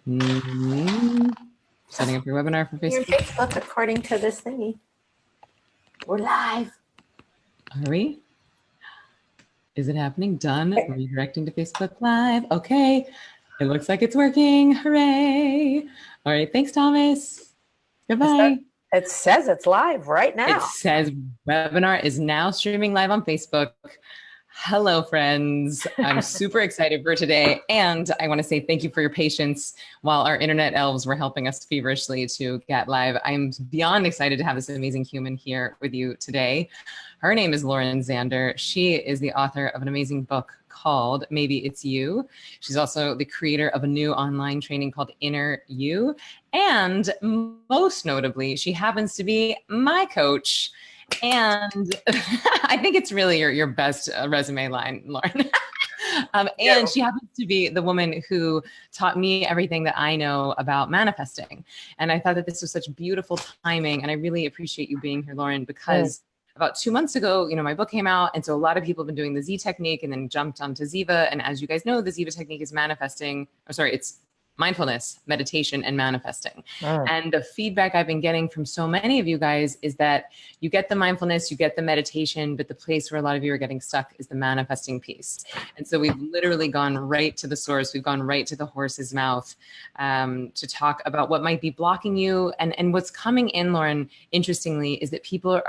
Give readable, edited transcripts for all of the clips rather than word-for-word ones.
Setting up your webinar for Your Facebook. Facebook, according to this thingy. We're live. Are we? Is it happening? Done. Redirecting to Facebook Live. Okay. It looks like it's working. Hooray. All right. Thanks, Thomas. Goodbye. It says it's live right now. It says webinar is now streaming live on Facebook. Hello, friends. I'm super excited for today. And I want to say thank you for your patience while our internet elves were helping us feverishly to get live. I'm beyond excited to have this amazing human here with you today. Her name is Lauren Zander. She is the author of an amazing book called Maybe It's You. She's also the creator of a new online training called Inner You. And most notably, she happens to be my coach. And I think it's really your best resume line, Lauren. And she happens to be the woman who taught me everything that I know about manifesting. And I thought that this was such beautiful timing. And I really appreciate you being here, Lauren, because about 2 months ago, my book came out. And so a lot of people have been doing the Z technique and then jumped onto Ziva. And as you guys know, the Ziva technique is it's mindfulness, meditation, and manifesting. And the feedback I've been getting from so many of you guys is that you get the mindfulness, you get the meditation, but the place where a lot of you are getting stuck is the manifesting piece. And so we've literally gone right to the source. We've gone right to the horse's mouth to talk about what might be blocking you. And what's coming in, Lauren, interestingly, is that people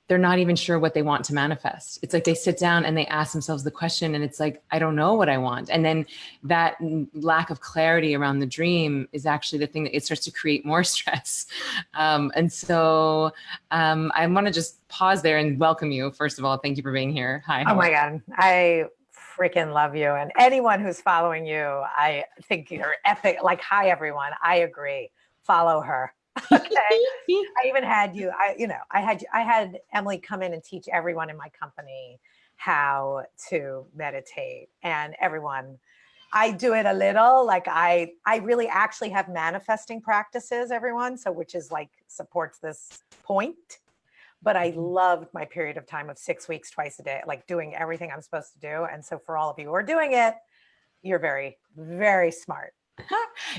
they're not even sure what they want to manifest. It's like they sit down and they ask themselves the question and it's like, I don't know what I want. And then that lack of clarity around the dream is actually the thing that it starts to create more stress. And so I want to just pause there and welcome you. First of all, thank you for being here. Hi. Oh my God. I freaking love you. And anyone who's following you, I think you're epic. Like, hi, everyone. I agree. Follow her. Okay. I even had you, I had Emily come in and teach everyone in my company how to meditate, and everyone, I do it a little, like I really actually have manifesting practices, everyone. So, which is like supports this point, but I loved my period of time of 6 weeks, twice a day, like doing everything I'm supposed to do. And so for all of you who are doing it, you're very, very smart.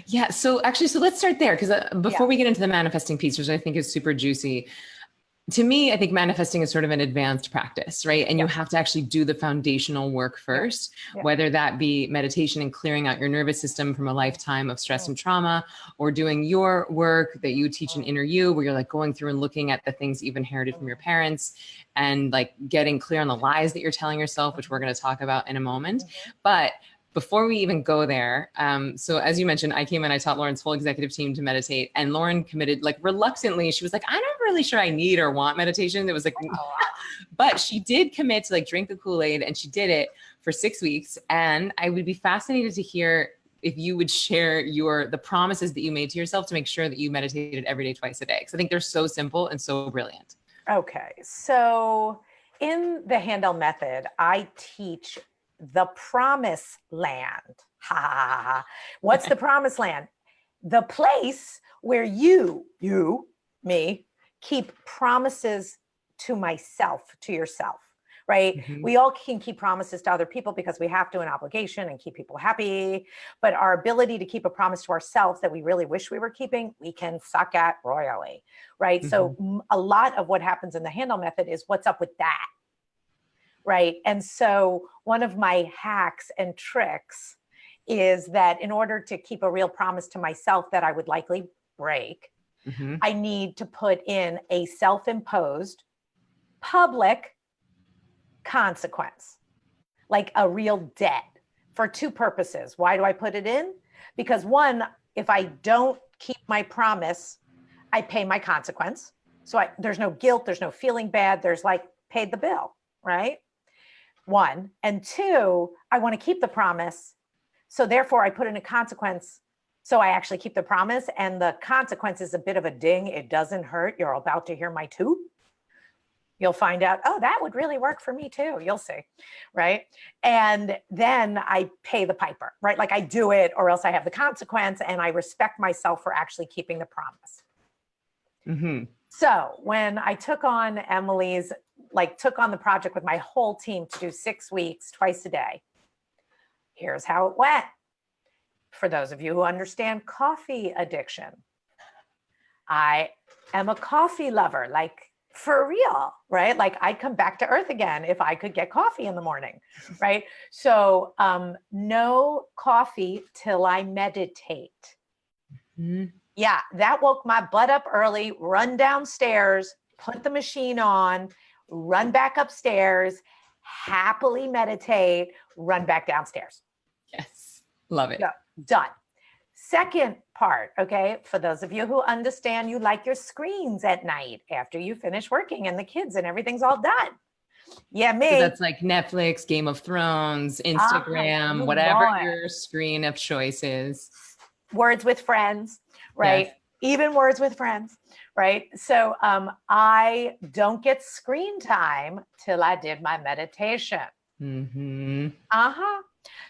Yeah. So let's start there. Because before we get into the manifesting piece, which I think is super juicy, to me, I think manifesting is sort of an advanced practice, right? And you have to actually do the foundational work first, whether that be meditation and clearing out your nervous system from a lifetime of stress and trauma, or doing your work that you teach in Inner You, where you're like going through and looking at the things that you've inherited from your parents and like getting clear on the lies that you're telling yourself, which we're going to talk about in a moment. But before we even go there, so as you mentioned, I came in, I taught Lauren's whole executive team to meditate, and Lauren committed, like reluctantly, she was like, I'm not really sure I need or want meditation. It was like, but she did commit to like drink the Kool-Aid, and she did it for 6 weeks. And I would be fascinated to hear if you would share the promises that you made to yourself to make sure that you meditated every day, twice a day. Because I think they're so simple and so brilliant. Okay. So in the Handel method, I teach the promised land. Ha ha ha ha. What's the promised land? The place where me, keep promises to myself, to yourself, right? We all can keep promises to other people because we have to, an obligation, and keep people happy. But our ability to keep a promise to ourselves that we really wish we were keeping, we can suck at royally, right? So a lot of what happens in the Handel method is what's up with that. Right. And so one of my hacks and tricks is that in order to keep a real promise to myself that I would likely break, I need to put in a self-imposed public consequence, like a real debt, for two purposes. Why do I put it in? Because one, if I don't keep my promise, I pay my consequence. So there's no guilt, there's no feeling bad, there's like paid the bill, right? One. And two, I want to keep the promise. So therefore I put in a consequence. So I actually keep the promise, and the consequence is a bit of a ding. It doesn't hurt. You're about to hear my toot. You'll find out, oh, that would really work for me too. You'll see, right? And then I pay the piper, right? Like I do it, or else I have the consequence, and I respect myself for actually keeping the promise. So when I took on took on the project with my whole team to do 6 weeks, twice a day, here's how it went. for those of you who understand coffee addiction, I am a coffee lover, like for real, right? Like I'd come back to earth again if I could get coffee in the morning, right? So no coffee till I meditate. Mm-hmm. Yeah, that woke my butt up early, run downstairs, put the machine on, run back upstairs, happily meditate, run back downstairs. Yes. Love it. Yeah, done. Second part, okay, for those of you who understand you like your screens at night after you finish working and the kids and everything's all done. Yeah, So me. that's like Netflix, Game of Thrones, Instagram, You whatever know it. your screen of choice is. Words with friends, right? Yes. Even words with friends, right? So I don't get screen time till I did my meditation. Mm-hmm. Uh-huh.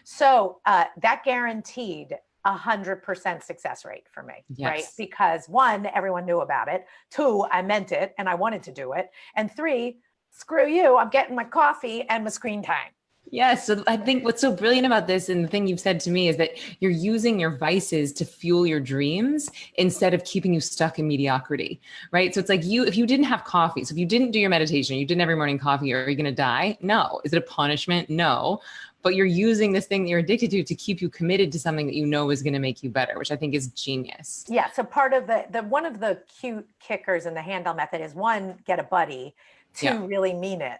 So that guaranteed 100% success rate for me, Yes. right? Because one, everyone knew about it. Two, I meant it and I wanted to do it. And three, screw you, I'm getting my coffee and my screen time. Yes. So I think what's so brilliant about this, and the thing you've said to me, is that you're using your vices to fuel your dreams instead of keeping you stuck in mediocrity, right? So it's like if you didn't have coffee, so if you didn't do your meditation, you didn't every morning coffee, are you going to die? No. Is it a punishment? No. But you're using this thing that you're addicted to keep you committed to something that you know is going to make you better, which I think is genius. Yeah. So part of the one of the cute kickers in the Handel method is one, get a buddy, two, really mean it.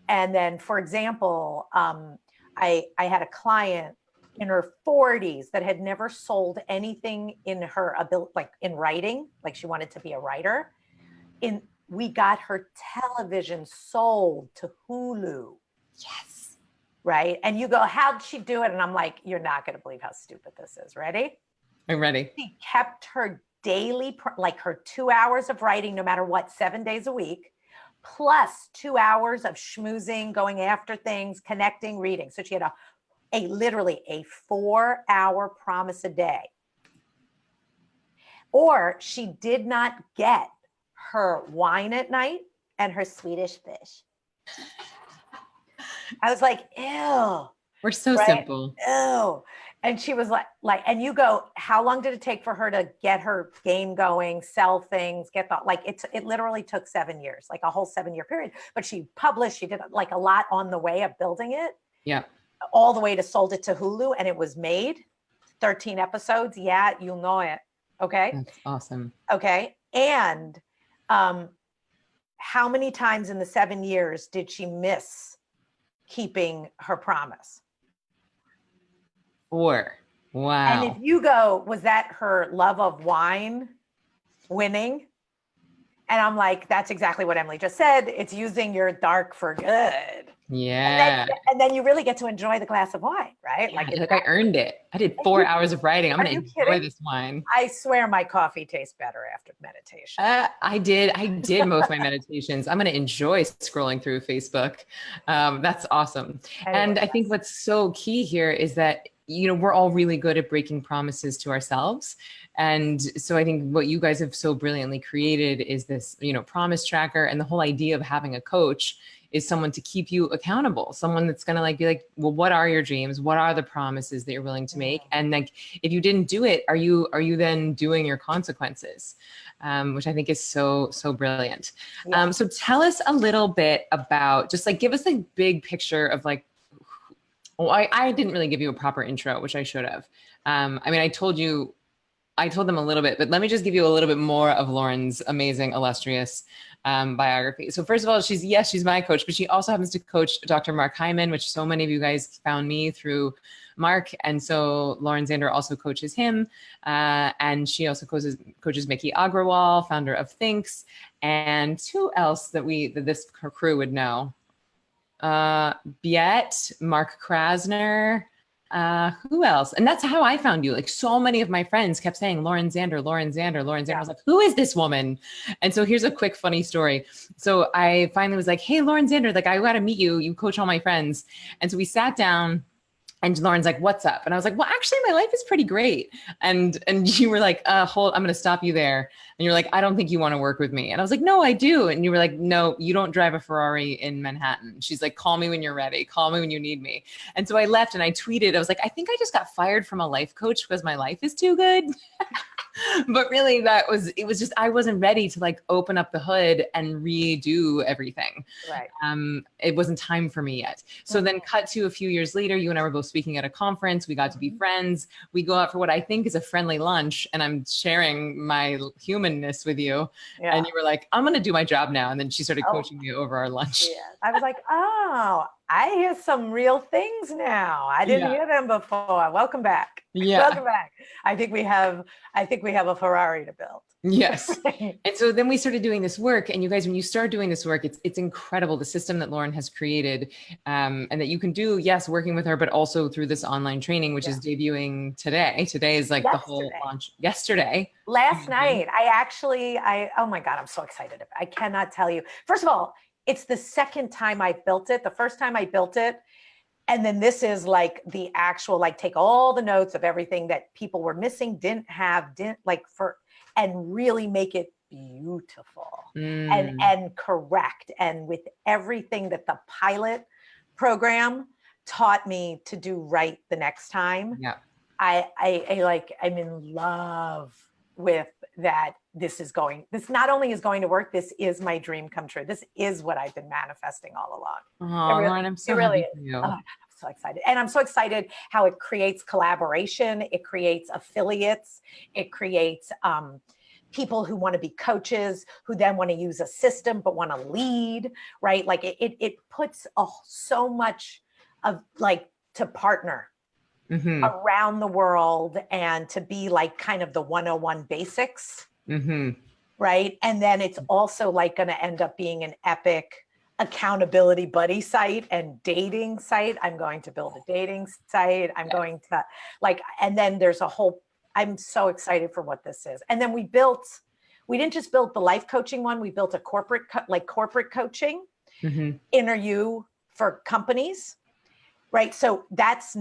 And then, for example, I had a client in her 40s that had never sold anything in her ability, like in writing, like she wanted to be a writer. We got her television sold to Hulu. Yes. Right. And you go, how'd she do it? And I'm like, you're not going to believe how stupid this is. Ready? I'm ready. She kept her daily, like her 2 hours of writing, no matter what, 7 days a week, plus 2 hours of schmoozing, going after things, connecting, reading. So she had literally a 4-hour promise a day. Or she did not get her wine at night and her Swedish fish. I was like, ew. We're so simple. Ew. And she was like, and you go, how long did it take for her to get her game going, sell things, it literally took 7 years, like a whole 7-year period. But she published, she did like a lot on the way of building it. Yeah. All the way to sold it to Hulu, and it was made 13 episodes. Yeah, you'll know it. Okay. That's awesome. Okay. And how many times in the 7 years did she miss keeping her promise? 4. Wow. And if you go, was that her love of wine winning? And I'm like, that's exactly what Emily just said. It's using your dark for good. Yeah. And then you really get to enjoy the glass of wine, right? Yeah, like I earned it. I did 4 hours of writing. I'm going to enjoy this wine. I swear my coffee tastes better after meditation. I did most of my meditations. I'm going to enjoy scrolling through Facebook. That's awesome. And I think what's so key here is that, we're all really good at breaking promises to ourselves. And so I think what you guys have so brilliantly created is this, promise tracker. And the whole idea of having a coach is someone to keep you accountable, someone that's going to be like, well, what are your dreams? What are the promises that you're willing to make? And like, if you didn't do it, are you then doing your consequences? Which I think is so brilliant. Yeah. So tell us a little bit about, just like, give us a big picture of like, I didn't really give you a proper intro, which I should have. I told them a little bit, but let me just give you a little bit more of Lauren's amazing, illustrious biography. So first of all, she's my coach, but she also happens to coach Dr. Mark Hyman, which so many of you guys found me through Mark. And so Lauren Zander also coaches him. And she also coaches Mickey Agrawal, founder of Thinks. And who else that this crew would know? Biet, Mark Krasner, who else? And that's how I found you. Like, so many of my friends kept saying, Lauren Zander, Lauren Zander, Lauren Zander. Yeah. I was like, who is this woman? And so here's a quick funny story. So I finally was like, hey, Lauren Zander, like, I got to meet you. You coach all my friends. And so we sat down And Lauren's like, what's up? And I was like, well, actually, my life is pretty great. And you were like, hold, I'm going to stop you there. And you're like, I don't think you want to work with me. And I was like, no, I do. And you were like, no, you don't drive a Ferrari in Manhattan. She's like, call me when you're ready. Call me when you need me. And so I left and I tweeted, I was like, I think I just got fired from a life coach because my life is too good. But really it was just, I wasn't ready to like open up the hood and redo everything. Right. It wasn't time for me yet. So then cut to a few years later, you and I were both speaking at a conference. We got to be friends. We go out for what I think is a friendly lunch and I'm sharing my humanness with you. Yeah. And you were like, I'm going to do my job now. And then she started coaching me over our lunch. Yeah. I was like, oh, I hear some real things now. I didn't hear them before. Welcome back. Yeah. Welcome back. I think we have a Ferrari to build. Yes. And so then we started doing this work, and you guys, when you start doing this work, it's incredible. The system that Lauren has created, and that you can do, yes, working with her, but also through this online training, which is debuting today. Today is like the whole launch yesterday. Last night, oh my God, I'm so excited. I cannot tell you. First of all, it's the second time I built it. The first time I built it, and then this is like the actual, like take all the notes of everything that people were missing, didn't and really make it beautiful and correct. And with everything that the pilot program taught me to do right the next time, I'm in love with that. This not only is going to work, this is my dream come true. This is what I've been manifesting all along. Oh, Lauren, I'm so happy for you. I'm so excited. And I'm so excited how it creates collaboration. It creates affiliates. It creates people who want to be coaches, who then want to use a system, but want to lead, right? Like it puts so much of like to partner around the world and to be like kind of the 101 basics, right? And then it's also like going to end up being an epic accountability buddy site and dating site. I'm going to build a dating site. I'm going to and then there's I'm so excited for what this is. And then we didn't just build the life coaching one, we built a corporate coaching, interview for companies, right? So that's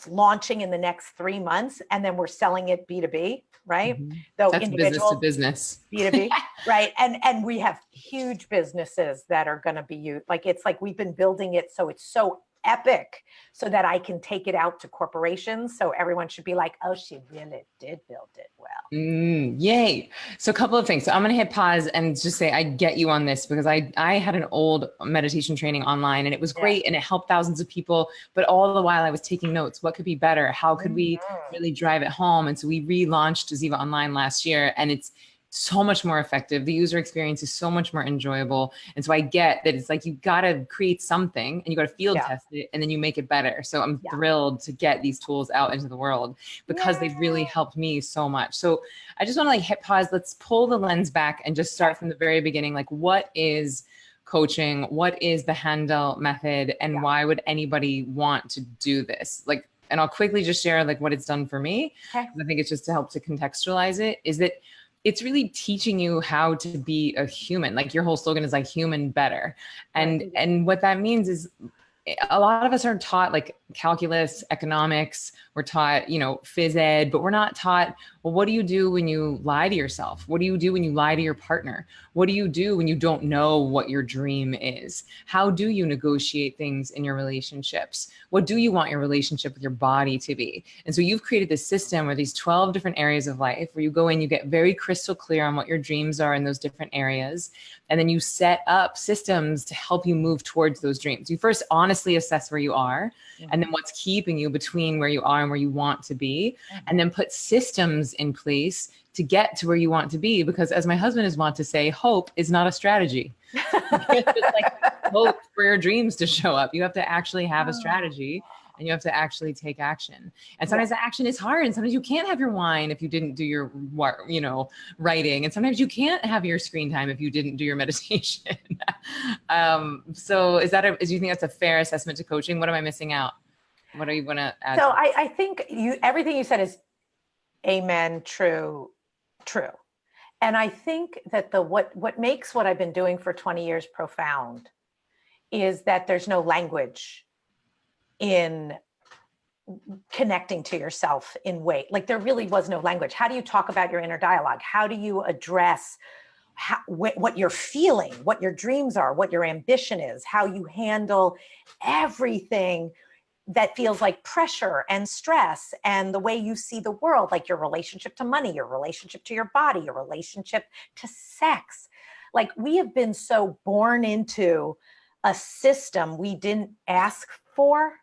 launching in the next 3 months, and then we're selling it B2B, right? Though that's business to business. B2B, right? And we have huge businesses that are going to be used. Like, it's like we've been building it so it's so epic so that I can take it out to corporations. So everyone should be like, oh, she really did build it well. Yay. So a couple of things. So I'm going to hit pause and just say, I get you on this, because I had an old meditation training online and it was great and it helped thousands of people. But all the while I was taking notes. What could be better? How could we really drive it home? And so we relaunched Ziva Online last year, and it's so much more effective. The user experience is so much more enjoyable. And so I get that it's like, you got to create something and you got to field test it and then you make it better. So I'm thrilled to get these tools out into the world because they've really helped me so much. So I just want to like hit pause. Let's pull the lens back and just start from the very beginning. Like, what is coaching? What is the Handel method? And why would anybody want to do this? Like, and I'll quickly just share like what it's done for me. I think it's just to help to contextualize it, is that it's really teaching you how to be a human. Like, your whole slogan is like human better. And what that means is, a lot of us are taught like calculus, economics, we're taught, phys ed, but we're not taught, well, what do you do when you lie to yourself? What do you do when you lie to your partner? What do you do when you don't know what your dream is? How do you negotiate things in your relationships? What do you want your relationship with your body to be? And so you've created this system where these 12 different areas of life, where you go in, you get very crystal clear on what your dreams are in those different areas. And then you set up systems to help you move towards those dreams. You first honestly assess where you are, and then what's keeping you between where you are and where you want to be, and then put systems in place to get to where you want to be. Because as my husband is wont to say, hope is not a strategy. It's like hope for your dreams to show up. You have to actually have a strategy, and you have to actually take action. And sometimes the action is hard. And sometimes you can't have your wine if you didn't do your, writing. And sometimes you can't have your screen time if you didn't do your meditation. So do you think that's a fair assessment to coaching? What am I missing out? What do you want to add? So I think everything you said is amen, true. And I think that what makes what I've been doing for 20 years profound is that there's no language in connecting to yourself in way, like there really was no language. How do you talk about your inner dialogue? How do you address what you're feeling, what your dreams are, what your ambition is, how you handle everything that feels like pressure and stress, and the way you see the world, like your relationship to money, your relationship to your body, your relationship to sex. Like we have been so born into a system we didn't ask for.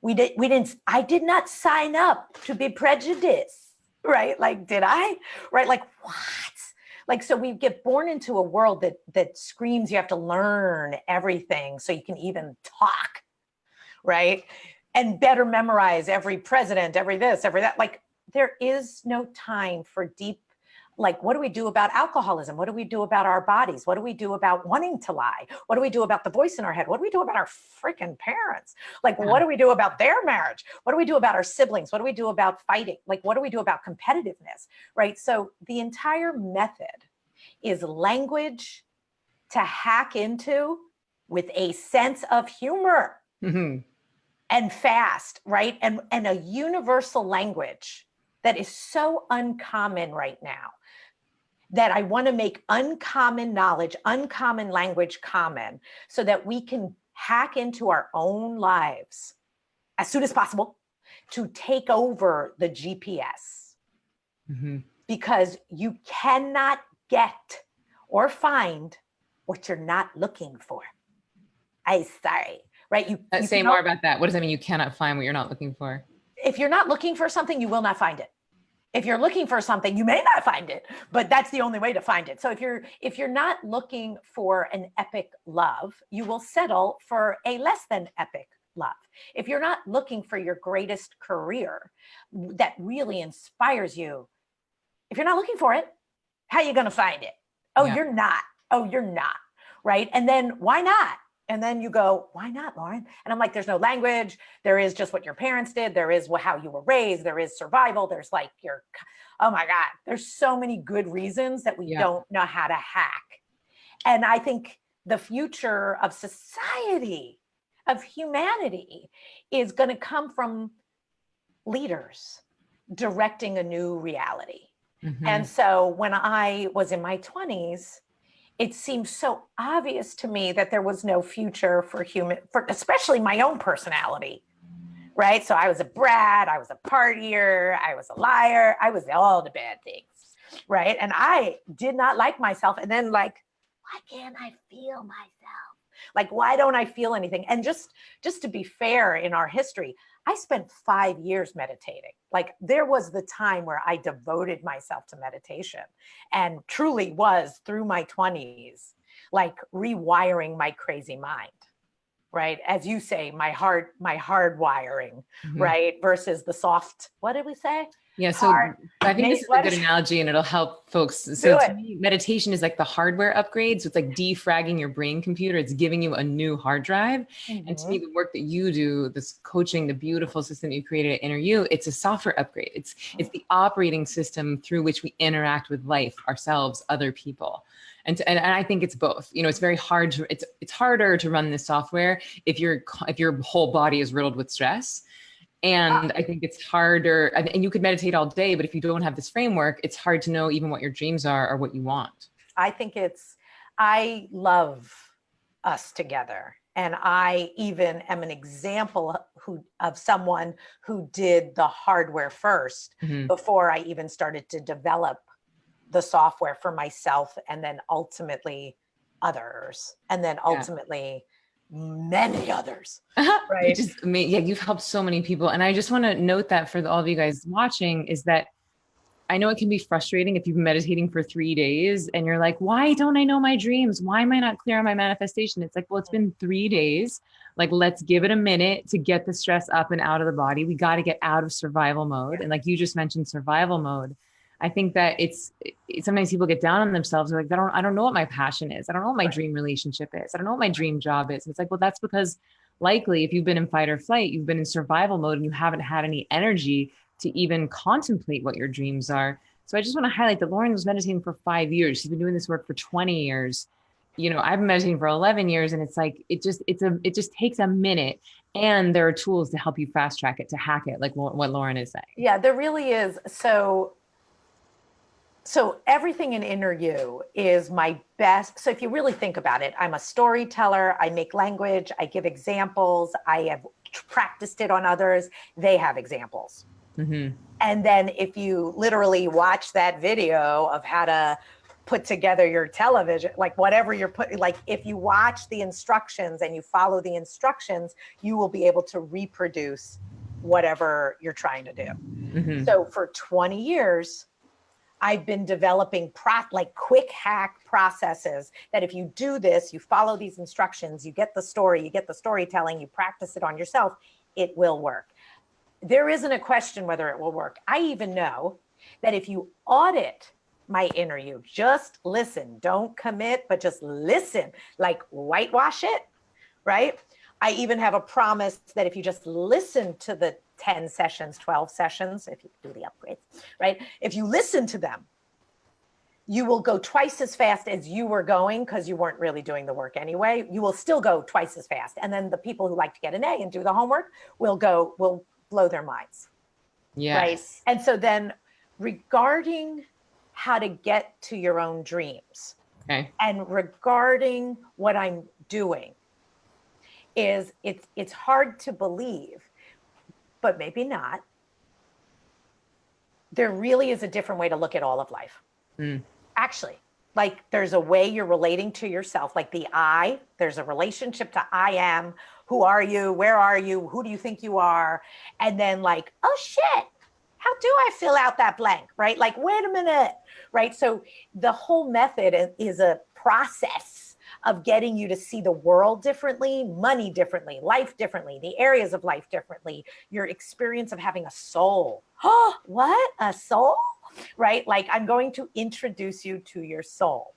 I did not sign up to be prejudiced, right? Like, did I? Right? Like, what? Like, so we get born into a world that screams you have to learn everything so you can even talk, right? And better memorize every president, every this, every that. Like, there is no time for deep, like, what do we do about alcoholism? What do we do about our bodies? What do we do about wanting to lie? What do we do about the voice in our head? What do we do about our freaking parents? Like, what do we do about their marriage? What do we do about our siblings? What do we do about fighting? Like, what do we do about competitiveness, right? So the entire method is language to hack into with a sense of humor. Mm-hmm. And fast, right? And a universal language that is so uncommon right now, that I want to make uncommon knowledge, uncommon language common, so that we can hack into our own lives as soon as possible to take over the GPS. Mm-hmm. Because you cannot get or find what you're not looking for. I'm sorry, right? You say more about that. What does that mean? You cannot find what you're not looking for? If you're not looking for something, you will not find it. If you're looking for something, you may not find it, but that's the only way to find it. So if you're not looking for an epic love, you will settle for a less than epic love. If you're not looking for your greatest career that really inspires you, if you're not looking for it, how are you going to find it? Oh, yeah. You're not. Oh, you're not. Right. And then why not? And then you go, why not, Lauren? And I'm like, there's no language. There is just what your parents did. There is how you were raised. There is survival. There's like oh my God, there's so many good reasons that we don't know how to hack. And I think the future of society, of humanity, is going to come from leaders directing a new reality. Mm-hmm. And so when I was in my 20s, it seemed so obvious to me that there was no future for especially my own personality, right? So I was a brat, I was a partier, I was a liar, I was all the bad things, right? And I did not like myself. And then like, why can't I feel myself? Like, why don't I feel anything? And just to be fair, in our history, I spent 5 years meditating. Like, there was the time where I devoted myself to meditation and truly was, through my 20s, like rewiring my crazy mind, right? As you say, my hard wiring, mm-hmm. right? Versus the soft, what did we say? Yeah. So I think this is a good analogy and it'll help folks. So to me, meditation is like the hardware upgrade. So it's like defragging your brain computer. It's giving you a new hard drive. Mm-hmm. And to me, the work that you do, this coaching, the beautiful system you created at Inner You, it's a software upgrade. It's the operating system through which we interact with life, ourselves, other people. And I think it's both. You know, it's very hard to, it's harder to run this software if your whole body is riddled with stress. And I think it's harder, and you could meditate all day, but if you don't have this framework, it's hard to know even what your dreams are or what you want. I love us together. And I even am an example of someone who did the hardware first, mm-hmm. before I even started to develop the software for myself, and then ultimately others, and then ultimately many others. Right. Which is amazing. Yeah, you've helped so many people. And I just want to note that for all of you guys watching, is that I know it can be frustrating if you've been meditating for 3 days and you're like, why don't I know my dreams? Why am I not clear on my manifestation? It's like, well, it's been 3 days. Like, let's give it a minute to get the stress up and out of the body. We got to get out of survival mode. And like you just mentioned, survival mode. I think that it's sometimes people get down on themselves. They're like, I don't know what my passion is. I don't know what my dream relationship is. I don't know what my dream job is. And it's like, well, that's because likely if you've been in fight or flight, you've been in survival mode and you haven't had any energy to even contemplate what your dreams are. So I just want to highlight that Lauren was meditating for 5 years. She's been doing this work for 20 years. You know, I've been meditating for 11 years, and it's like, it just takes a minute. And there are tools to help you fast track it, to hack it, like what Lauren is saying. Yeah, there really is. So everything in Inner You is my best. So if you really think about it, I'm a storyteller. I make language. I give examples. I have practiced it on others. They have examples. Mm-hmm. And then if you literally watch that video of how to put together your television, like whatever you're putting, like if you watch the instructions and you follow the instructions, you will be able to reproduce whatever you're trying to do. Mm-hmm. So for 20 years, I've been developing like quick hack processes that if you do this, you follow these instructions, you get the story, you get the storytelling, you practice it on yourself, it will work. There isn't a question whether it will work. I even know that if you audit my Inner You, just listen, don't commit, but just listen, like whitewash it, right? I even have a promise that if you just listen to the 10 sessions, 12 sessions, if you do the upgrades, right? If you listen to them, you will go twice as fast as you were going because you weren't really doing the work anyway. You will still go twice as fast. And then the people who like to get an A and do the homework will blow their minds. Yes. Right. And so then regarding how to get to your own dreams, okay, and regarding what I'm doing, is it's hard to believe, but maybe not. There really is a different way to look at all of life. Actually, like there's a way you're relating to yourself, like the I, there's a relationship to I am, who are you, where are you, who do you think you are? And then like, oh shit, how do I fill out that blank, right? Like, wait a minute, right? So the whole method is a process of getting you to see the world differently, money differently, life differently, the areas of life differently, your experience of having a soul. Oh, what? A soul? Right? Like I'm going to introduce you to your soul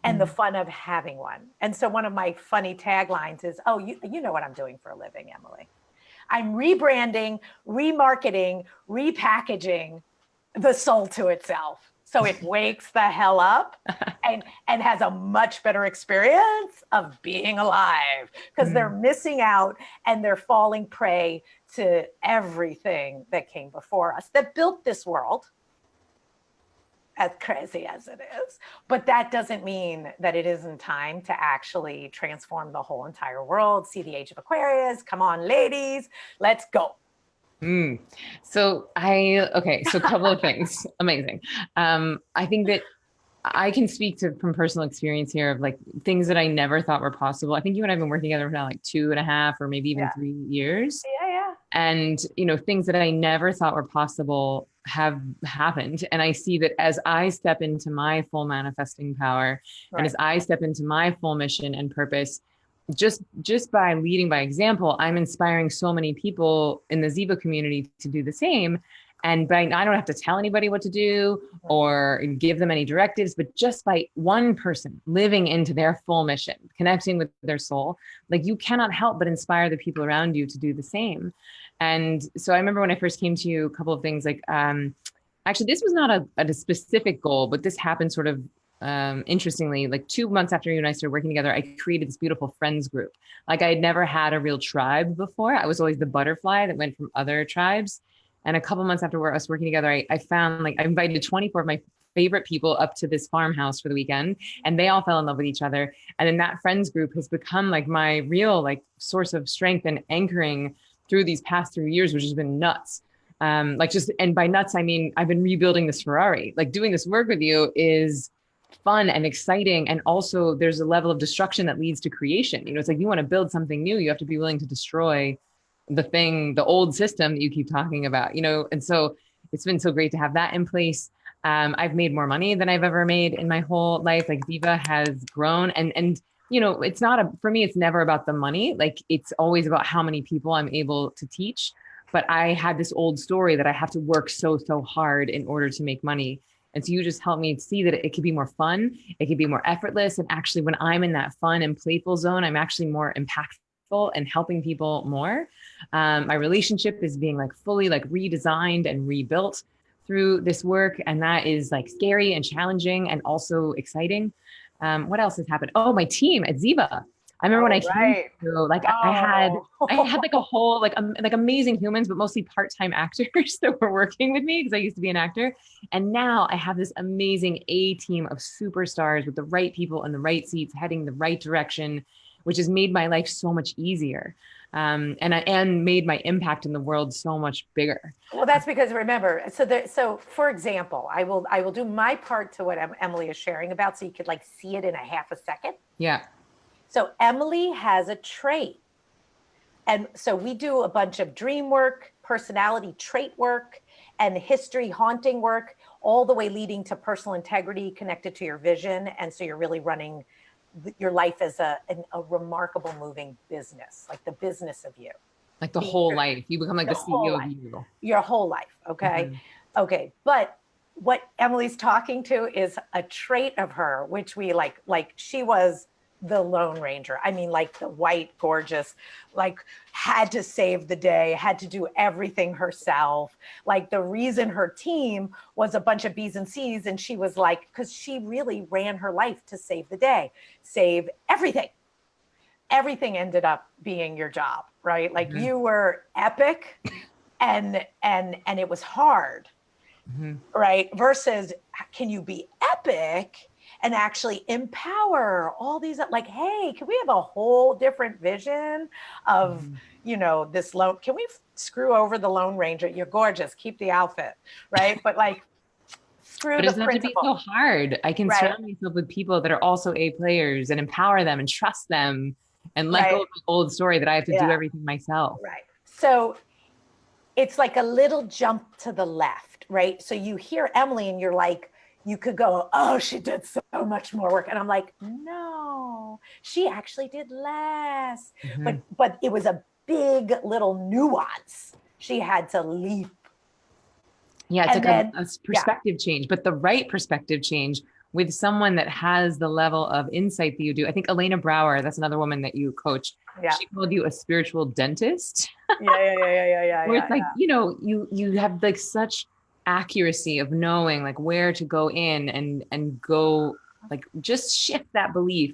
and the fun of having one. And so one of my funny taglines is, oh, you know what I'm doing for a living, Emily. I'm rebranding, remarketing, repackaging the soul to itself. So it wakes the hell up and has a much better experience of being alive because they're missing out and they're falling prey to everything that came before us that built this world, as crazy as it is. But that doesn't mean that it isn't time to actually transform the whole entire world. See the age of Aquarius. Come on, ladies, let's go. So a couple of things. Amazing. I think that I can speak to from personal experience here of like things that I never thought were possible. I think you and I have been working together for now like 2.5 or maybe even 3 years. Yeah. And, things that I never thought were possible have happened. And I see that as I step into my full manifesting power and as I step into my full mission and purpose, just by leading by example, I'm inspiring so many people in the Ziva community to do the same. And I don't have to tell anybody what to do or give them any directives, but just by one person living into their full mission, connecting with their soul, like you cannot help but inspire the people around you to do the same. And so I remember when I first came to you, a couple of things like, actually, this was not a specific goal, but this happened sort of interestingly, like 2 months after you and I started working together, I created this beautiful friends group. Like I had never had a real tribe before. I was always the butterfly that went from other tribes. And a couple months after us working together, I found like I invited 24 of my favorite people up to this farmhouse for the weekend, and they all fell in love with each other. And then that friends group has become like my real like source of strength and anchoring through these past 3 years, which has been nuts. And by nuts, I mean, I've been rebuilding this Ferrari. Like doing this work with you is fun and exciting. And also there's a level of destruction that leads to creation. It's like you want to build something new, you have to be willing to destroy the old system that you keep talking about, and so it's been so great to have that in place. I've made more money than I've ever made in my whole life. Like Ziva has grown and it's not for me, it's never about the money. Like it's always about how many people I'm able to teach. But I had this old story that I have to work so hard in order to make money. And so you just helped me see that it could be more fun. It could be more effortless. And actually, when I'm in that fun and playful zone, I'm actually more impactful and helping people more. My relationship is being like fully like redesigned and rebuilt through this work. And that is like scary and challenging and also exciting. What else has happened? Oh, my team at Ziva. I remember when I Oh, came right. through, like Oh, I had like a whole like amazing humans, but mostly part-time actors that were working with me because I used to be an actor. And now I have this amazing A team of superstars with the right people in the right seats, heading the right direction, which has made my life so much easier. And made my impact in the world so much bigger. well, that's because remember, so for example, I will do my part to what Emily is sharing about, so you could like see it in a half a second. Yeah. So Emily has a trait. And so we do a bunch of dream work, personality trait work, and history haunting work, all the way leading to personal integrity connected to your vision. And so you're really running your life as a remarkable moving business, like the business of you, Like the being whole life. You become like your the whole CEO of life, you. your whole life. Okay. Mhm. Okay. But what Emily's talking to is a trait of her, which we like she was the Lone Ranger. I mean, like the white, gorgeous, like had to save the day, had to do everything herself. Like the reason her team was a bunch of B's and C's, and she was like, because she really ran her life to save the day, save everything. Everything ended up being your job, right? Like Mhm. you were epic and it was hard, Mhm. right? Versus can you be epic and actually empower all these, like, hey, can we have a whole different vision of, Mhm. this lone, can we screw over the Lone Ranger? You're gorgeous, keep the outfit, right? But like screw But it the doesn't have to be principle, so hard. I can right? surround myself with people that are also A players and empower them and trust them and let go Right. of the old story that I have to do Yeah. everything myself. Right. So it's like a little jump to the left, right? So you hear Emily and you're like, you could go, oh, she did so much more work. And I'm like, no, she actually did less. Mhm. But it was a big little nuance. She had to leap. Yeah, it's And like then, a yeah, perspective change, but the right perspective change with someone that has the level of insight that you do. I think Elena Brower, that's another woman that you coach, yeah, she called you a spiritual dentist, where it's like, yeah. you have like such accuracy of knowing like where to go in and go like just shift that belief.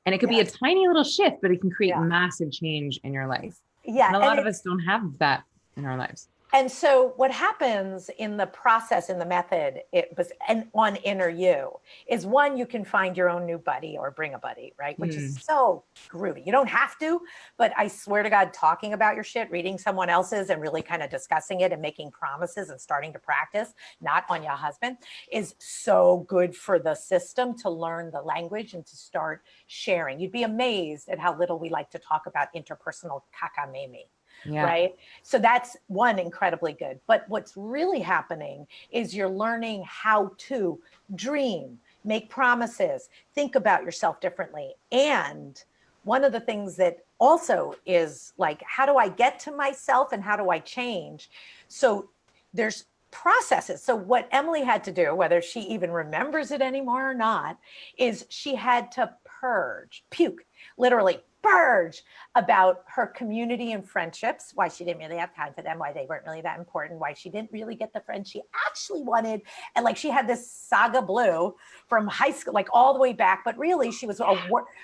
And it could be a Yes, tiny little shift, but it can create yeah, massive change in your life. yeah. And a And lot of us it's, don't have that in our lives. and so what happens in the process, in the method, it was and on Inner You is one, you can find your own new buddy or bring a buddy, right? Which is Mm. so groovy. You don't have to, but I swear to God, talking about your shit, reading someone else's and really kind of discussing it and making promises and starting to practice, not on your husband, is so good for the system to learn the language and to start sharing. You'd be amazed at how little we like to talk about interpersonal kakameme, Yeah. right? So that's one incredibly good. But what's really happening is you're learning how to dream, make promises, think about yourself differently. And one of the things that also is like, how do I get to myself and how do I change? So there's processes. So what Emily had to do, whether she even remembers it anymore or not, is she had to purge, puke, literally purge about her community and friendships, why she didn't really have time for them, why they weren't really that important, why she didn't really get the friends she actually wanted. And like she had this saga blue from high school, like all the way back, but really she was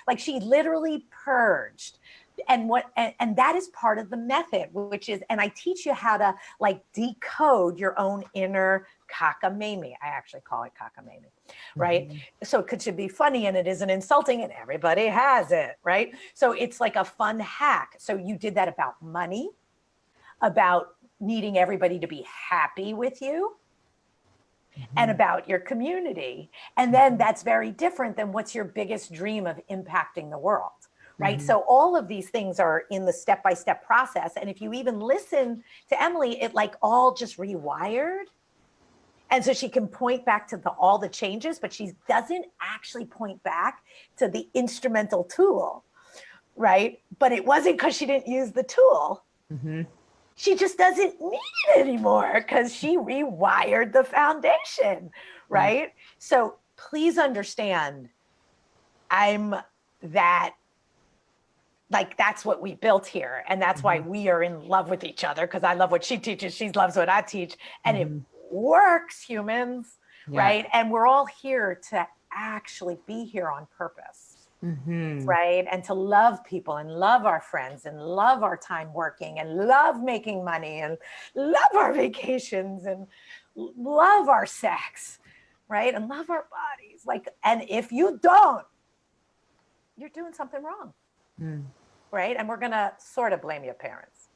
like she literally purged. And that is part of the method, which is, and I teach you how to like decode your own inner cockamamie. I actually call it cockamamie, right? Mhm. So it could be funny and it isn't insulting and everybody has it, right? So it's like a fun hack. So you did that about money, about needing everybody to be happy with you, and Mhm. about your community. And then Mhm. that's very different than what's your biggest dream of impacting the world, right? Mhm. So all of these things are in the step-by-step process. And if you even listen to Emily, it like all just rewired. And so she can point back to all the changes, but she doesn't actually point back to the instrumental tool, right? But it wasn't because she didn't use the tool. Mhm. She just doesn't need it anymore because she rewired the foundation, Yeah. right? So please understand, I'm that, like, that's what we built here. And that's why Mhm. we are in love with each other, because I love what she teaches. She loves what I teach. And it Mhm. works, humans, Yeah. right? And we're all here to actually be here on purpose. Hmm. right? And to love people and love our friends and love our time working and love making money and love our vacations and love our sex, right? And love our bodies. Like, and if you don't, you're doing something wrong, Hmm. right? And we're going to sort of blame your parents.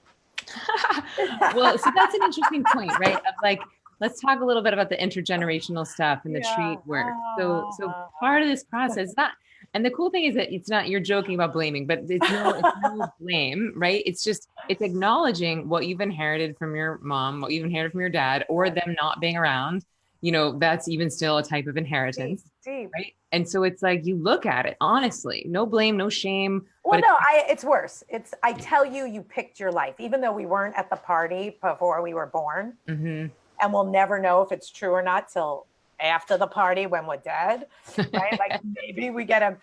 Well, so that's an interesting point, right? Of like, let's talk a little bit about the intergenerational stuff and the Yeah. trait work. So part of this process, not, and the cool thing is that it's not, you're joking about blaming, but it's no blame, right? It's just, it's acknowledging what you've inherited from your mom, what you've inherited from your dad, or them not being around. That's even still a type of Deep, inheritance, deep. right? And so it's like, you look at it honestly, no blame, no shame, Well, but no, it's worse. It's I tell you, you picked your life, even though we weren't at the party before we were born, Mhm. and we'll never know if it's true or not till after the party when we're dead, right? Like maybe we get a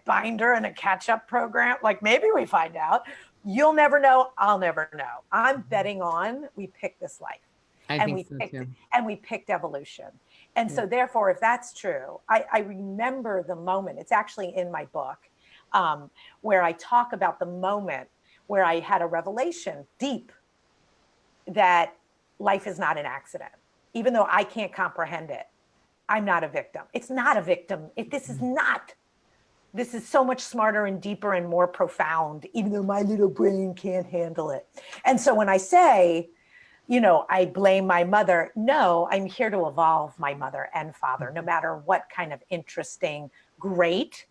binder and a catch up program. Like maybe we find out. You'll never know. I'll never know. I'm betting on we picked this life, I and think we so picked too. and we picked evolution. And Yeah. so therefore, if that's true, I remember the moment. It's actually in my book, um, where I talk about the moment where I had a revelation deep that life is not an accident, even though I can't comprehend it. I'm not a victim. It's not a victim. This is not. This is so much smarter and deeper and more profound, even though my little brain can't handle it. And so when I say, I blame my mother, no, I'm here to evolve my mother and father, no matter what kind of interesting, great,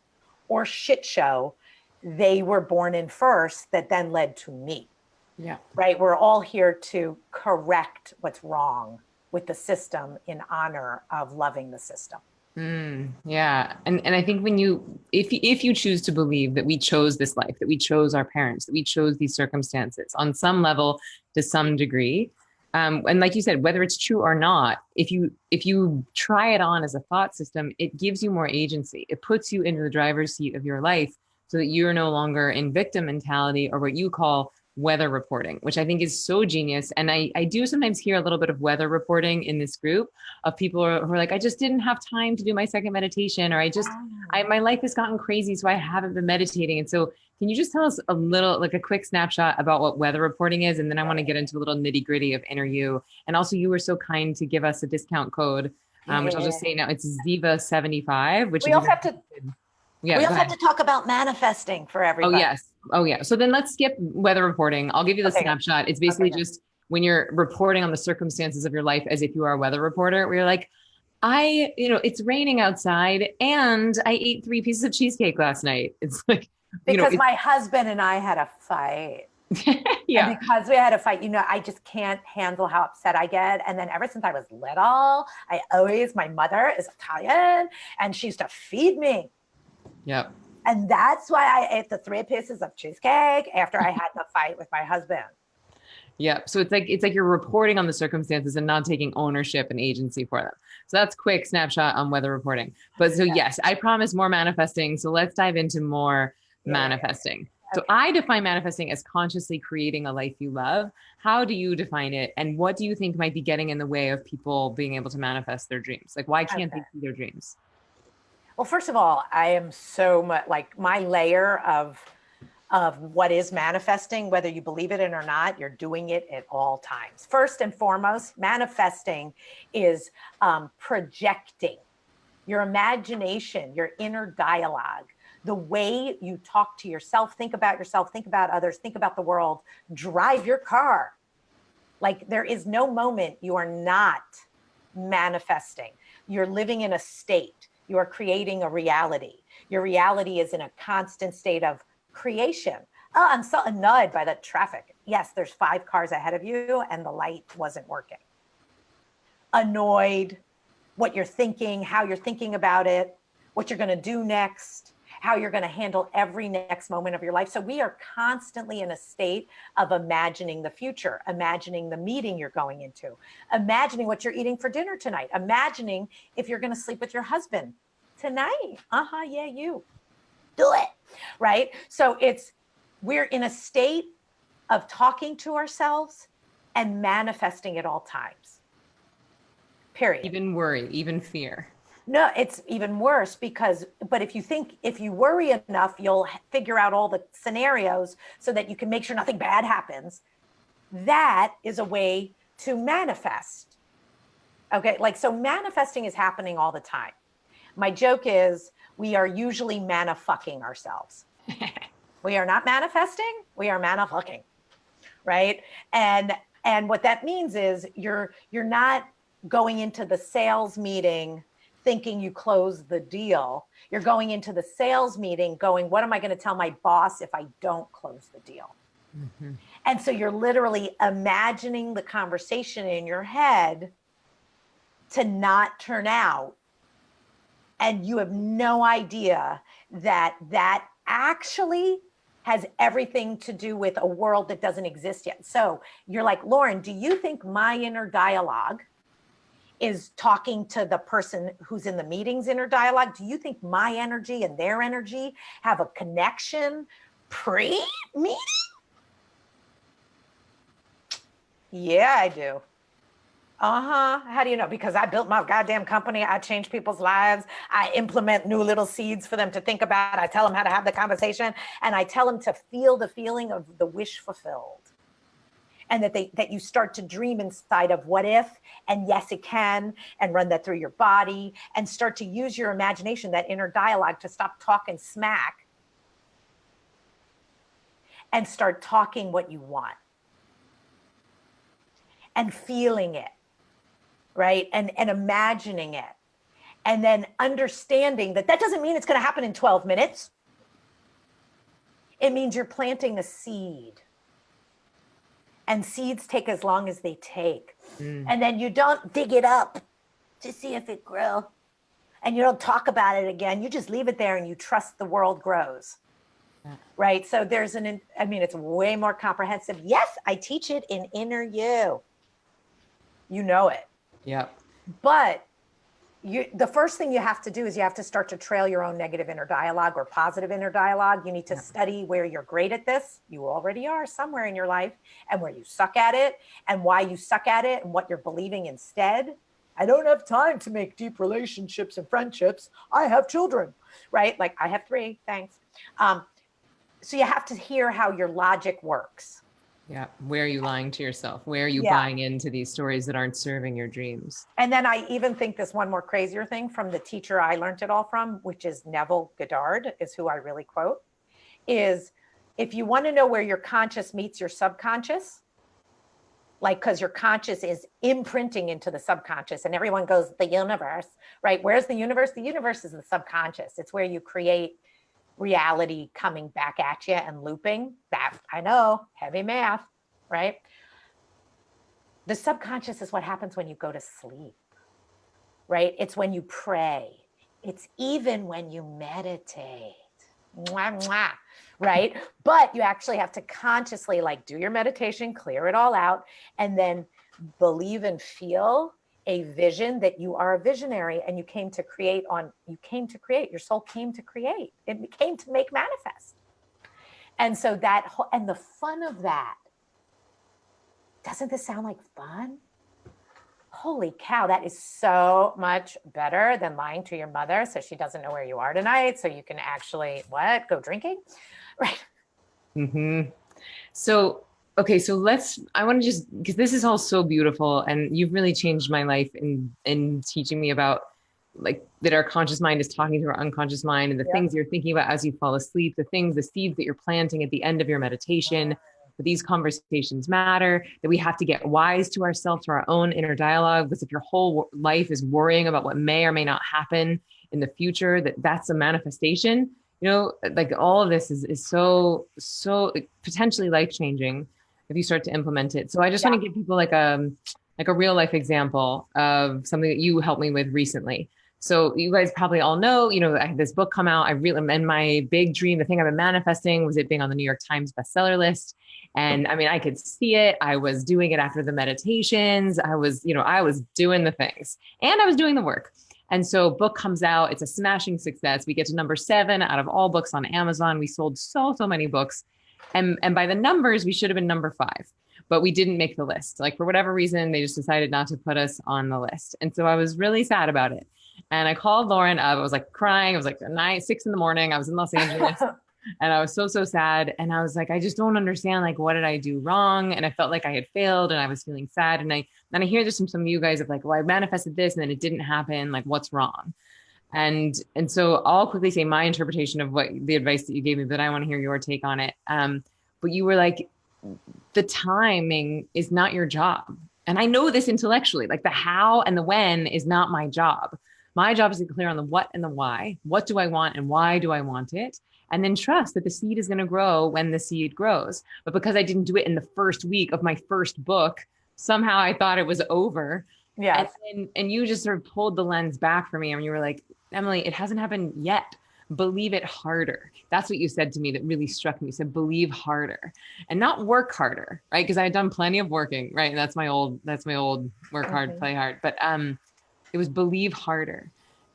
or shit show they were born in first that then led to me, Yeah. right? We're all here to correct what's wrong with the system in honor of loving the system. Yeah. And I think if you choose to believe that we chose this life, that we chose our parents, that we chose these circumstances on some level to some degree, and like you said, whether it's true or not, if you try it on as a thought system, it gives you more agency. It puts you into the driver's seat of your life so that you're no longer in victim mentality or what you call weather reporting, which I think is so genius. And I do sometimes hear a little bit of weather reporting in this group of people who are like, I just didn't have time to do my second meditation, or my life has gotten crazy, so I haven't been meditating. And so, can you just tell us a little, like a quick snapshot about what weather reporting is? And then I want to get into a little nitty gritty of inner you. And also, you were so kind to give us a discount code, which I'll Yeah. just say now it's Ziva75, which We if you also guys, have to yeah, we go also have ahead. to talk about manifesting for Oh, everybody. yes. Oh, yeah. So then let's skip weather reporting. I'll give you the Okay, good. snapshot. It's Okay, basically good. just when you're reporting on the circumstances of your life as if you are a weather reporter, where you're like, it's raining outside and I ate 3 pieces of cheesecake last night. It's like, Because it's, my husband and I had a fight. And yeah. because we had a fight, I just can't handle how upset I get. And then ever since I was little, my mother is Italian and she used to feed me. Yep. And that's why I ate the 3 pieces of cheesecake after I had the fight with my husband. Yep. So it's like you're reporting on the circumstances and not taking ownership and agency for them. So that's quick snapshot on weather reporting. But so Yeah. yes, I promise more manifesting. So let's dive into more Yeah. manifesting. So Okay. I define manifesting as consciously creating a life you love. How do you define it? And what do you think might be getting in the way of people being able to manifest their dreams? Like, why can't they Okay. see their dreams? Well, first of all, I am so much like my layer of what is manifesting, whether you believe it in or not, you're doing it at all times. First and foremost, manifesting is projecting your imagination, your inner dialogue, the way you talk to yourself, think about others, think about the world, drive your car. Like there is no moment you are not manifesting. You're living in a state. You are creating a reality. Your reality is in a constant state of creation. Oh, I'm so annoyed by the traffic. Yes, there's 5 cars ahead of you and the light wasn't working. Annoyed, what you're thinking, how you're thinking about it, what you're going to do next, how you're going to handle every next moment of your life. So we are constantly in a state of imagining the future, imagining the meeting you're going into, imagining what you're eating for dinner tonight, imagining if you're going to sleep with your husband tonight. Yeah, you do it. Right. So we're in a state of talking to ourselves and manifesting at all times. Period. Even worry, even fear. No, it's even worse because, but if you worry enough, you'll figure out all the scenarios so that you can make sure nothing bad happens. That is a way to manifest. Okay. Like, so manifesting is happening all the time. My joke is we are usually fucking ourselves. We are not manifesting, we are fucking, right? And what that means is you're not going into the sales meeting thinking you close the deal. You're going into the sales meeting going, what am I going to tell my boss if I don't close the deal? Mm-hmm. And so you're literally imagining the conversation in your head to not turn out. And you have no idea that that actually has everything to do with a world that doesn't exist yet. So you're like, Lauren, do you think my inner dialogue is talking to the person who's in the meeting's inner dialogue? Do you think my energy and their energy have a connection pre-meeting? Yeah, I do. How do you know? Because I built my goddamn company. I change people's lives. I implement new little seeds for them to think about. I tell them how to have the conversation, and I tell them to feel the feeling of the wish fulfilled. And that you start to dream inside of what if, and yes, it can, and run that through your body and start to use your imagination, that inner dialogue, to stop talking smack and start talking what you want and feeling it, right? And imagining it. And then understanding that doesn't mean it's going to happen in 12 minutes. It means you're planting a seed. And seeds take as long as they take. And then you don't dig it up to see if it grew. And you don't talk about it again. You just leave it there and you trust the world grows. Yeah. Right? So it's way more comprehensive. Yes, I teach it in Inner You. You know it. Yep. But the first thing you have to do is you have to start to trail your own negative inner dialogue or positive inner dialogue. You need to study where you're great at this. You already are somewhere in your life, and where you suck at it and why you suck at it and what you're believing instead. I don't have time to make deep relationships and friendships. I have children, right? Like I have 3, thanks. So you have to hear how your logic works. Yeah. Where are you lying to yourself? Where are you buying into these stories that aren't serving your dreams? And then I even think this one more crazier thing from the teacher I learned it all from, which is Neville Goddard, is who I really quote, is if you want to know where your conscious meets your subconscious, like, because your conscious is imprinting into the subconscious, and everyone goes, the universe, right? Where's the universe? The universe is the subconscious. It's where you create reality coming back at you and looping. That, I know, heavy math, right? The subconscious is what happens when you go to sleep, right? It's when you pray. It's even when you meditate, right? But you actually have to consciously do your meditation, clear it all out, and then believe and feel a vision that you are a visionary and you came to create, your soul came to create. It came to make manifest. And so and the fun of that, doesn't this sound like fun? Holy cow, that is so much better than lying to your mother so she doesn't know where you are tonight, so you can actually, go drinking? Right. Mm-hmm. So, okay, so I want to just, because this is all so beautiful and you've really changed my life in teaching me about that our conscious mind is talking to our unconscious mind, and the things you're thinking about as you fall asleep, the seeds that you're planting at the end of your meditation, that these conversations matter, that we have to get wise to ourselves, to our own inner dialogue, because if your whole life is worrying about what may or may not happen in the future, that's a manifestation. All of this is so potentially life-changing if you start to implement it. So I just want to give people a real life example of something that you helped me with recently. So you guys probably all know, I had this book come out. And my big dream, the thing I've been manifesting, was it being on the New York Times bestseller list. And I could see it. I was doing it after the meditations. I was doing the things and I was doing the work. And so book comes out, it's a smashing success. We get to number 7 out of all books on Amazon. We sold so many books. And by the numbers, we should have been number 5, but we didn't make the list. For whatever reason, they just decided not to put us on the list. And so I was really sad about it. And I called Lauren up. I was like crying. It was like 6 in the morning. I was in Los Angeles and I was so, so sad. And I was like, I just don't understand. Like, what did I do wrong? And I felt like I had failed and I was feeling sad. And I hear this from some of you guys of like, well, I manifested this and then it didn't happen. Like, what's wrong? And so I'll quickly say my interpretation of what the advice that you gave me, but I want to hear your take on it. But you were like, the timing is not your job. And I know this intellectually, like the how and the when is not my job. My job is to be clear on the what and the why. What do I want and why do I want it? And then trust that the seed is going to grow when the seed grows. But because I didn't do it in the first week of my first book, somehow I thought it was over. Yes. And you just sort of pulled the lens back for me and you were like, Emily, it hasn't happened yet. Believe it harder. That's what you said to me that really struck me. You said, believe harder and not work harder, right? Because I had done plenty of working, right? And that's my old work hard, play hard. But it was believe harder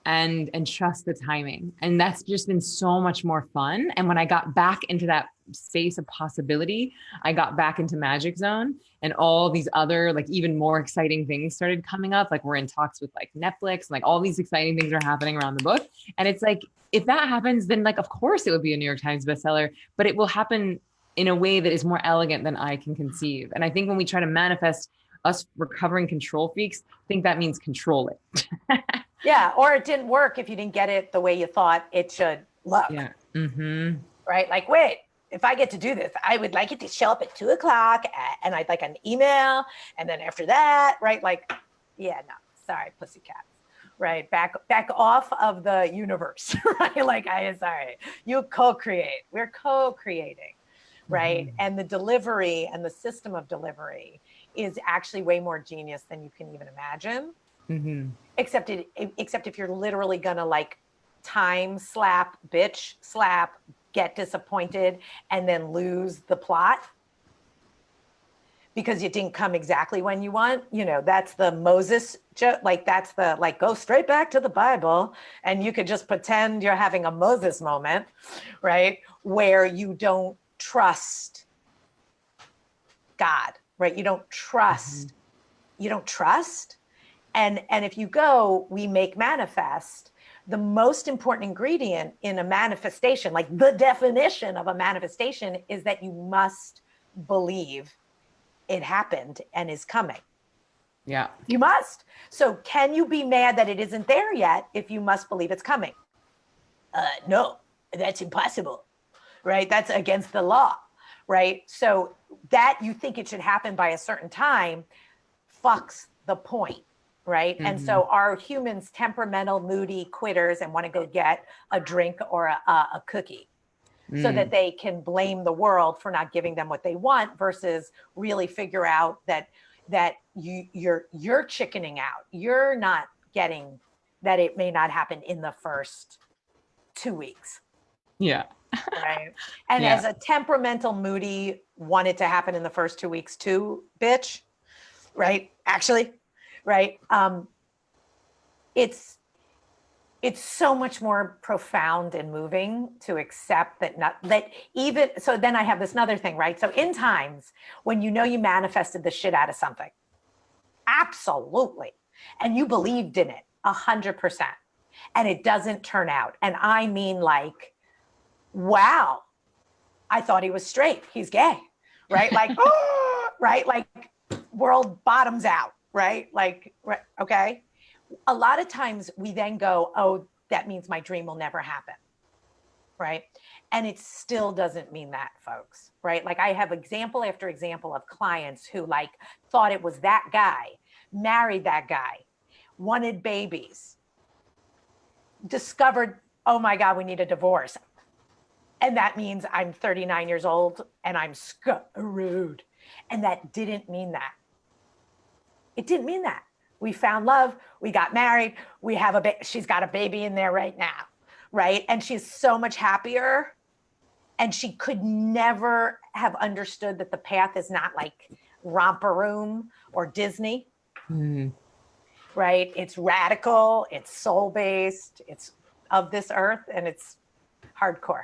and trust the timing. And that's just been so much more fun. And when I got back into that space of possibility, I got back into Magic Zone and all these other like even more exciting things started coming up. Like we're in talks with like Netflix and like all these exciting things are happening around the book. And it's like, if that happens, then like, of course it would be a New York Times bestseller, but it will happen in a way that is more elegant than I can conceive. And I think when we try to manifest, us recovering control freaks think that means control it. Yeah. Or it didn't work if you didn't get it the way you thought it should look. Yeah. Mm-hmm. Right. Like, wait, if I get to do this, I would like it to show up at 2:00 and I'd like an email. And then after that, right. Like, yeah, no, sorry, pussycat. Right. Back off of the universe. Right. Like sorry, you co-create. We're co-creating. Right. And the delivery and the system of delivery is actually way more genius than you can even imagine. Except if you're literally gonna like time slap, bitch slap, get disappointed, and then lose the plot because it didn't come exactly when you want. You know, that's the Moses joke. Like that's the like go straight back to the Bible, and you could just pretend you're having a Moses moment, right? Where you don't trust God, right? You don't trust. You don't trust. And if you go, we make manifest, the most important ingredient in a manifestation, like the definition of a manifestation is that you must believe it happened and is coming. Yeah. You must. So can you be mad that it isn't there yet if you must believe it's coming? No, that's impossible, right? That's against the law, right? So that you think it should happen by a certain time fucks the point. Right. And so are humans temperamental, moody quitters and want to go get a drink or a cookie so that they can blame the world for not giving them what they want versus really figure out that you're chickening out. You're not getting that it may not happen in the first 2 weeks. Yeah. Right. And as a temperamental, moody, want it to happen in the first 2 weeks too, bitch. Right. Actually. Right. It's so much more profound and moving to accept that even, so then I have this other thing, right? So in times when you know you manifested the shit out of something, absolutely, and you believed in it 100%, and it doesn't turn out. And I mean like, wow, I thought he was straight. He's gay, right? Like, oh, right? Like world bottoms out. Right? Like, right, okay. A lot of times we then go, oh, that means my dream will never happen. Right. And it still doesn't mean that, folks. Right. Like I have example after example of clients who like thought it was that guy, married that guy, wanted babies, discovered, oh my God, we need a divorce. And that means I'm 39 years old and I'm screwed. And that didn't mean that. It didn't mean that. We found love. We got married. We have she's got a baby in there right now, right? And she's so much happier. And she could never have understood that the path is not like Romper Room or Disney, right? It's radical. It's soul-based. It's of this earth, and it's hardcore.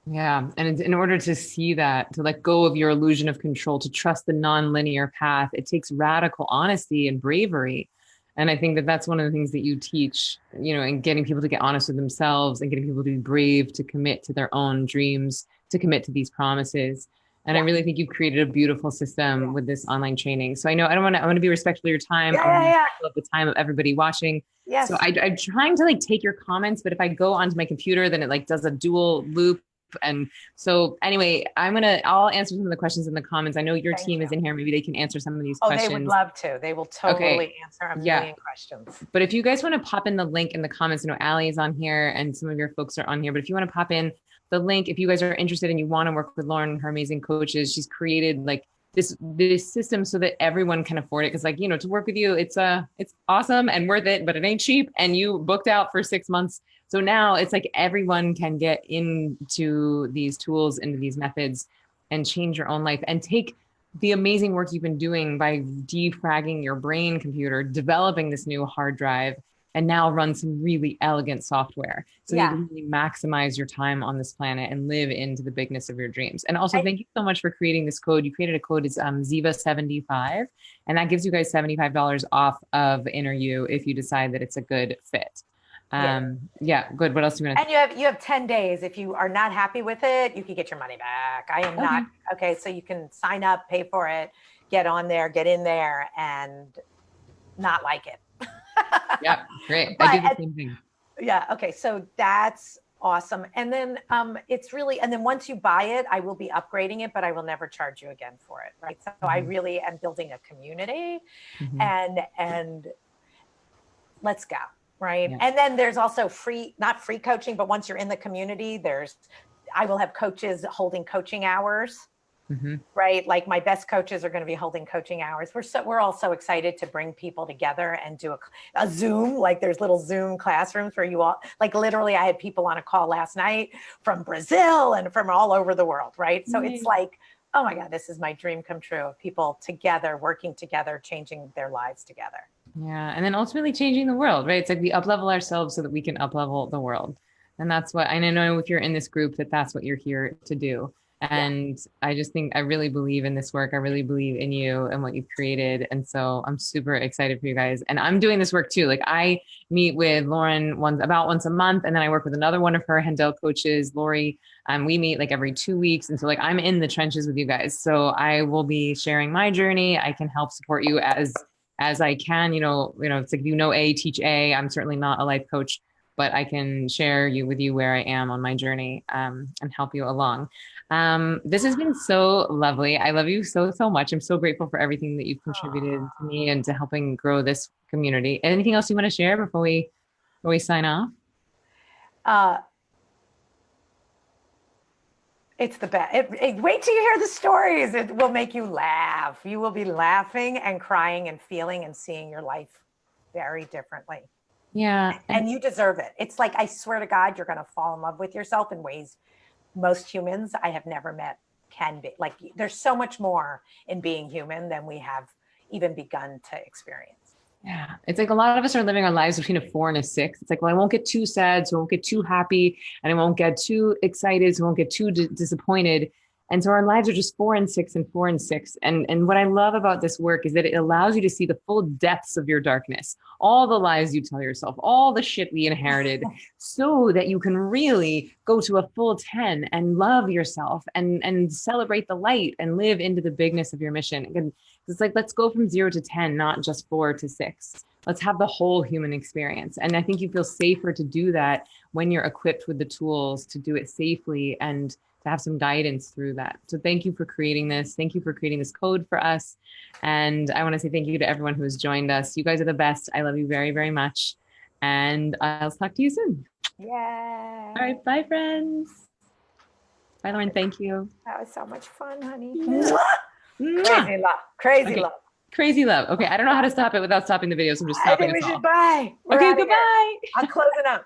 Yeah. And in order to see that, to let go of your illusion of control, to trust the non-linear path, it takes radical honesty and bravery. And I think that that's one of the things that you teach, and getting people to get honest with themselves and getting people to be brave, to commit to their own dreams, to commit to these promises. And I Yeah. really think you've created a beautiful system with this online training. So I know I want to be respectful of your time. I Yeah. want to be Yeah. Yeah. respectful of the time of everybody watching. So Yes. I'm trying to like take your comments, but if I go onto my computer, then it like does a dual loop. And so anyway, I'll answer some of the questions in the comments. I know your Thank team you. is in here. Maybe they can answer some of these Oh, they would questions. love to. They will Okay. totally answer a Yeah. million questions. But if you guys want to pop in the link in the comments, Allie is on here and some of your folks are on here. But if you want to pop in the link, if you guys are interested and you want to work with Lauren and her amazing coaches, she's created like this system so that everyone can afford it. Cause like, to work with you, it's awesome and worth it, but it ain't cheap. And you booked out for 6 months. So now it's like everyone can get into these tools, into these methods and change your own life and take the amazing work you've been doing by defragging your brain computer, developing this new hard drive, and now run some really elegant software so that you can really maximize your time on this planet and live into the bigness of your dreams. And also, thank you so much for creating this code. You created a code, it's Ziva75, and that gives you guys $75 off of Inner You if you decide that it's a good fit. Yeah, good. What else do you want to? And you have 10 days. If you are not happy with it, you can get your money back. I am not. Okay. So you can sign up, pay for it, get on there, get in there and not like it. Yeah, great. I do the same thing. Yeah. Okay. So that's awesome. And then it's really, and then once you buy it, I will be upgrading it, but I will never charge you again for it. Right. So I really am building a community and let's go. Right. Yeah. And then there's also not free coaching, but once you're in the community, I will have coaches holding coaching hours, right? Like my best coaches are going to be holding coaching hours. We're all so excited to bring people together and do a Zoom, like there's little Zoom classrooms where you all, like literally I had people on a call last night from Brazil and from all over the world. Right. So it's like, oh my God, this is my dream come true of people together, working together, changing their lives together. Yeah. And then ultimately changing the world, right? It's like we up-level ourselves so that we can up-level the world. And that's what, and I know if you're in this group, that's what you're here to do. And I just think I really believe in this work. I really believe in you and what you've created. And so I'm super excited for you guys. And I'm doing this work too. Like I meet with Lauren about once a month. And then I work with another one of her Handel coaches, Lori. We meet like every 2 weeks. And so like I'm in the trenches with you guys. So I will be sharing my journey. I can help support you as I can, it's like, A, teach A. I'm certainly not a life coach, but I can share with you where I am on my journey and help you along. This has been so lovely. I love you so, so much. I'm so grateful for everything that you've contributed to me and to helping grow this community. Anything else you want to share before we sign off? It's the best. Wait till you hear the stories. It will make you laugh. You will be laughing and crying and feeling and seeing your life very differently. Yeah. And you deserve it. It's like, I swear to God, you're going to fall in love with yourself in ways most humans I have never met can be. Like there's so much more in being human than we have even begun to experience. Yeah. It's like a lot of us are living our lives between a 4 and a 6. It's like, well, I won't get too sad, so I won't get too happy, and I won't get too excited, so I won't get too disappointed. And so our lives are just 4 and 6 and 4 and 6. And what I love about this work is that it allows you to see the full depths of your darkness, all the lies you tell yourself, all the shit we inherited, so that you can really go to a full 10 and love yourself and celebrate the light and live into the bigness of your mission. And it's like, let's go from 0 to 10, not just 4 to 6. Let's have the whole human experience. And I think you feel safer to do that when you're equipped with the tools to do it safely and to have some guidance through that. So thank you for creating this. Thank you for creating this code for us. And I want to say thank you to everyone who has joined us. You guys are the best. I love you very, very much. And I'll talk to you soon. Yeah. All right. Bye, friends. Bye, Lauren. Thank you. That was so much fun, honey. Yeah. Crazy love. Crazy love. Crazy love. Okay. I don't know how to stop it without stopping the video. So I'm just stopping. I think we should bye. Okay. Goodbye. I'm closing up.